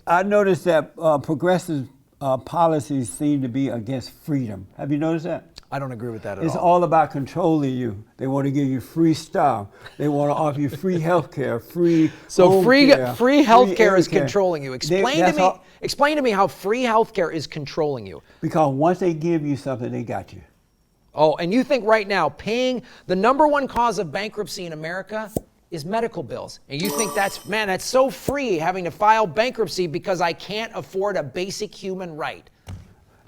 I noticed that progressive policies seem to be against freedom. Have you noticed that? I don't agree with that at It's all. all about controlling you. They want to give you free stuff. They want to offer you free health care, free So home care, free health care is air care. controlling you. Explain to me how free health care is controlling you. Because once they give you something, they got you. Oh, and you think right now paying the number one cause of bankruptcy in America is medical bills. And you think that's so free having to file bankruptcy because I can't afford a basic human right.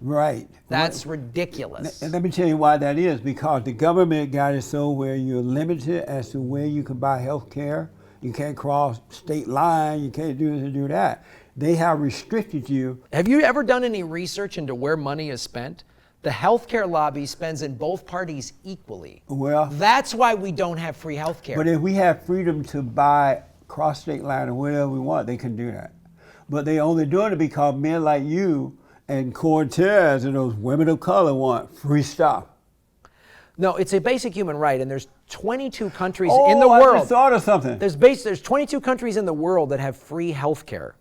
Right. That's ridiculous. And let me tell you why that is. Because the government got it so where you're limited as to where you can buy health care. You can't cross state line. You can't do this and do that. They have restricted you. Have you ever done any research into where money is spent? The healthcare lobby spends in both parties equally. Well, that's why we don't have free healthcare. But if we have freedom to buy cross state line or whatever we want, they can do that. But they only doing it because men like you and Cortez and those women of color want free stuff. No, it's a basic human right, and there's 22 countries in the world. I just thought of something. There's 22 countries in the world that have free health care.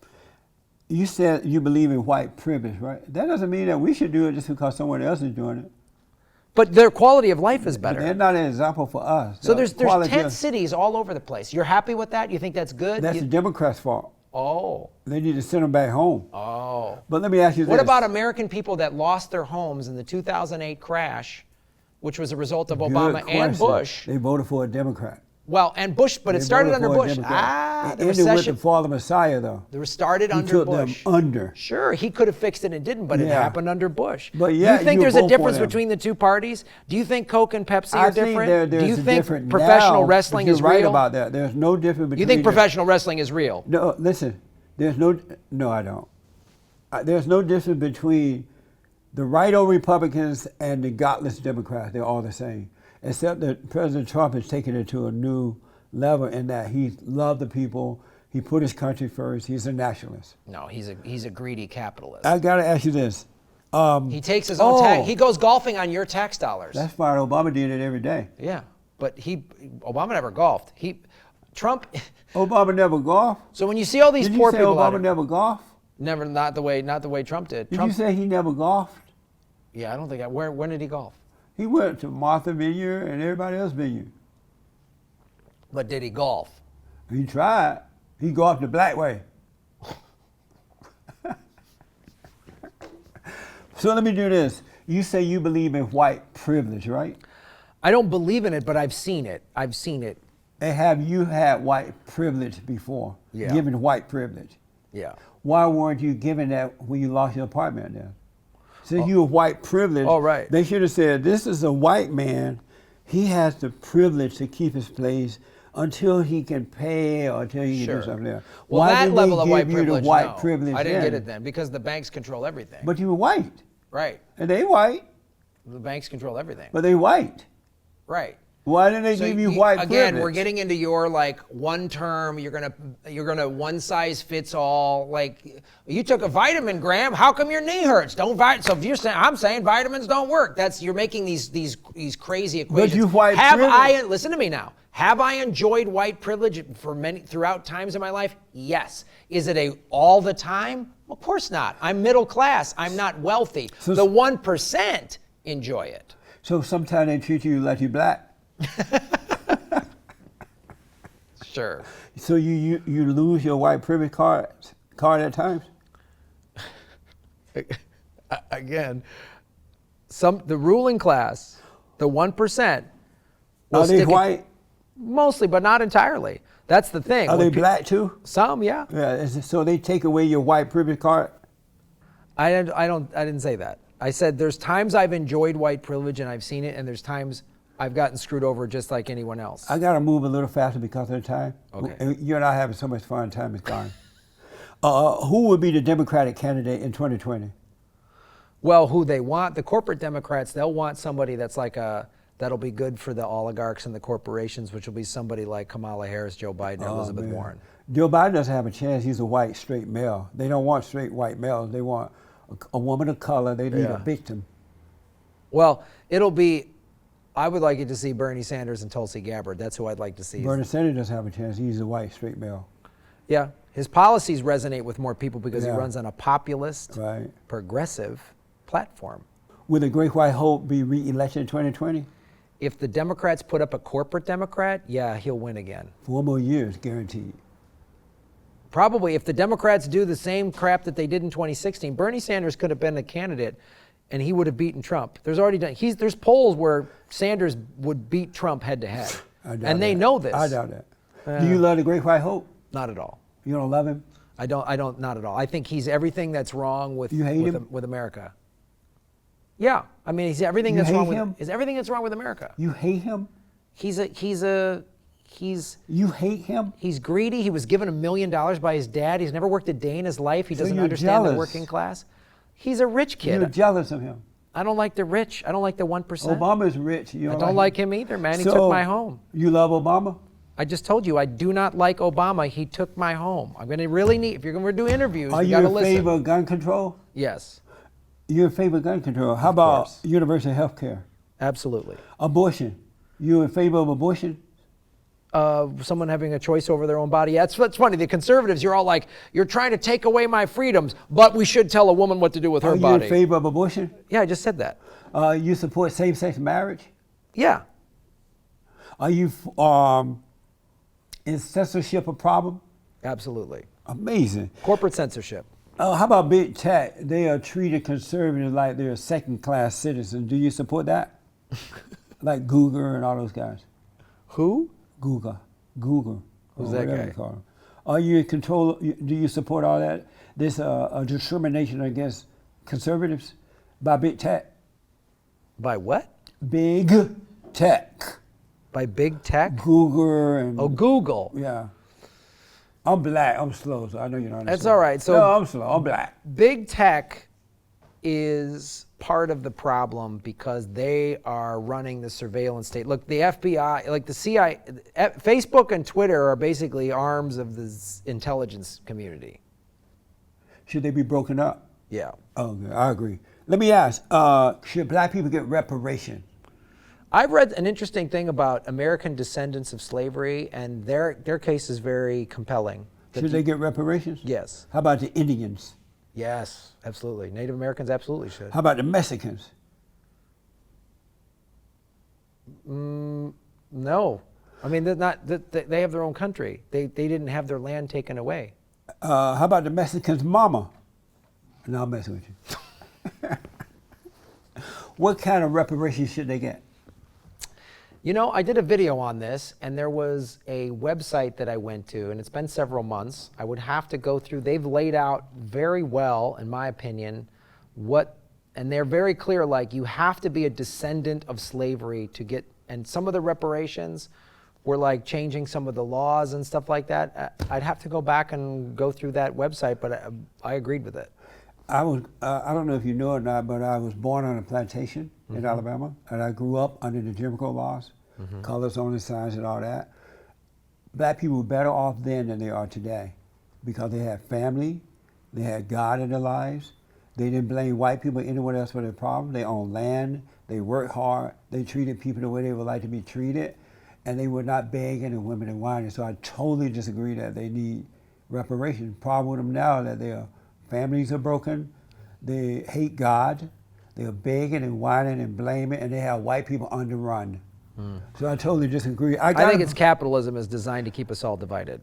You said you believe in white privilege, right? That doesn't mean that we should do it just because someone else is doing it. But their quality of life is better. But they're not an example for us. So there's tent cities all over the place. You're happy with that? You think that's good? That's the Democrats' fault. Oh. They need to send them back home. Oh. But let me ask you this. What about American people that lost their homes in the 2008 crash, which was a result of Obama and Bush? They voted for a Democrat. Well, and Bush, but it started under Bush. The recession with the fall of Messiah, though. It was started under Bush. He took them under. Sure, he could have fixed it and didn't, but it happened under Bush. But yeah, you think there's a difference between the two parties? Do you think Coke and Pepsi are different? Do you think professional wrestling is real? You're right about that. There's no difference between. You think professional wrestling is real? No, listen. No, I don't. There's no difference between the right-o Republicans and the godless Democrats. They're all the same. Except that President Trump has taken it to a new level in that he loved the people. He put his country first. He's a nationalist. No, he's a greedy capitalist. I got to ask you this. He takes his own tax. He goes golfing on your tax dollars. That's fine. Obama did it every day. Yeah, but Obama never golfed. Trump. Obama never golfed. So when you see all these poor people, Obama never golfed? Never, not the way Trump did. Did you say he never golfed? Yeah, I don't think. When did he golf? He went to Martha Vineyard and everybody else vineyard. But did he golf? He tried. He golfed the black way. So let me do this. You say you believe in white privilege, right? I don't believe in it, but I've seen it. I've seen it. And have you had white privilege before? Yeah. Given white privilege? Yeah. Why weren't you given that when you lost your apartment then? Since you were white privilege, right. They should have said, this is a white man. He has the privilege to keep his place until he can pay or until he can do something else. Well, why that did level they of give white you privilege, the white no. privilege I didn't then? get it then because the banks control everything. But you were white. Right. And they white. The banks control everything. But they white. Right. Why didn't they give you white privilege? Again, we're getting into your one term. You're gonna one size fits all. Like you took a vitamin, Graham. How come your knee hurts? So if you're saying, I'm saying vitamins don't work. You're making these crazy equations. But you white privilege. Listen to me now. Have I enjoyed white privilege throughout times in my life? Yes. Is it all the time? Of course not. I'm middle class. I'm not wealthy. So the 1% enjoy it. So sometimes they treat you like you're black. Sure. So you lose your white privilege card at times? Again, the ruling class, the 1%. Are they white? Mostly, but not entirely. That's the thing. Are they black too? Some, yeah. Yeah. So they take away your white privilege card? I didn't say that. I said there's times I've enjoyed white privilege and I've seen it, and there's times I've gotten screwed over just like anyone else. I got to move a little faster because of the time. Okay. You and I having so much fun. Time is gone. Who would be the Democratic candidate in 2020? Well, who they want, the corporate Democrats, they'll want somebody that's that'll be good for the oligarchs and the corporations, which will be somebody like Kamala Harris, Joe Biden, or Elizabeth Warren. Joe Biden doesn't have a chance. He's a white, straight male. They don't want straight white males. They want a woman of color. They need a victim. Well, I would like it to see Bernie Sanders and Tulsi Gabbard. That's who I'd like to see. Bernie Sanders doesn't have a chance. He's a white, straight male. Yeah, His policies resonate with more people because he Yeah. runs on a populist, Right. progressive platform. Will the Great White Hope be re-elected in 2020? If the Democrats put up a corporate Democrat, yeah, he'll win again. 4 more years, guaranteed. Probably if the Democrats do the same crap that they did in 2016, Bernie Sanders could have been a candidate and he would have beaten Trump. There's polls where Sanders would beat Trump head to head. And they know this. I doubt that. Do you love the Great White Hope? Not at all. You don't love him? I don't, not at all. I think he's everything that's wrong with, You hate him? with America. Yeah, I mean, he's everything You that's wrong hate with him? is everything that's wrong with America. You hate him? He's You hate him? he's greedy. He was given $1 million by his dad. He's never worked a day in his life. He So doesn't you're understand the jealous. working class. He's a rich kid. You're jealous of him. I don't like the rich. I don't like the 1%. Obama's rich. You I don't like him either, man. He So, took my home. You love Obama? I just told you I do not like Obama. He took my home. I'm going to really need, if you're going to do interviews, Are you you got to in listen. favor of gun control? Yes, You're in favor of gun control. How about course. universal health care? absolutely. Abortion. You in favor of abortion? Someone having a choice over their own body. Yeah, that's funny. The conservatives, you're all like, you're trying to take away my freedoms, but we should tell a woman what to do with her Are you body. in favor of abortion? Yeah, I just said that. You support same-sex marriage? Yeah. Are you is censorship a problem? Absolutely. Amazing. Corporate censorship. How about big tech? They are treated conservatives like they're second-class citizens. Do you support that? Like Google and all those guys. Who? Google. Who's or that whatever guy? they call them. Are you in control? Do you support all that? This a discrimination against conservatives by big tech. By what? Big tech. By big tech? Google and Oh, Google. yeah. I'm black. I'm slow, so I know you don't understand. That's all right. So no, I'm slow. I'm black. big tech is part of the problem because they are running the surveillance state. Look, the FBI, like the CIA, Facebook and Twitter are basically arms of the intelligence community. Should they be broken up? Yeah. Oh, good. I agree. Let me ask: should black people get reparations? I've read an interesting thing about American descendants of slavery, and their case is very compelling. Should they get reparations? Yes. How about the Indians? Yes, absolutely. Native Americans absolutely should. How about the Mexicans? No. I mean, they're not, they have their own country. They didn't have their land taken away. How about the Mexicans' mama? No, I'm messing with you. What kind of reparations should they get? You know, I did a video on this, and there was a website that I went to, and it's been several months. I would have to go through. They've laid out very well, in my opinion, and they're very clear, like, you have to be a descendant of slavery to get, and some of the reparations were like changing some of the laws and stuff like that. I'd have to go back and go through that website, but I agreed with it. I don't know if you know or not, but I was born on a plantation in Alabama, and I grew up under the Jim Crow laws, colors only signs and all that. Black people were better off then than they are today because they had family, they had God in their lives, they didn't blame white people or anyone else for their problem, they owned land, they worked hard, they treated people the way they would like to be treated, and they were not begging and women and whining. So I totally disagree that they need reparations. Problem with them now that their families are broken, they hate God, they're begging and whining and blaming, and they have white people on the run. So I totally disagree. I think it's capitalism is designed to keep us all divided.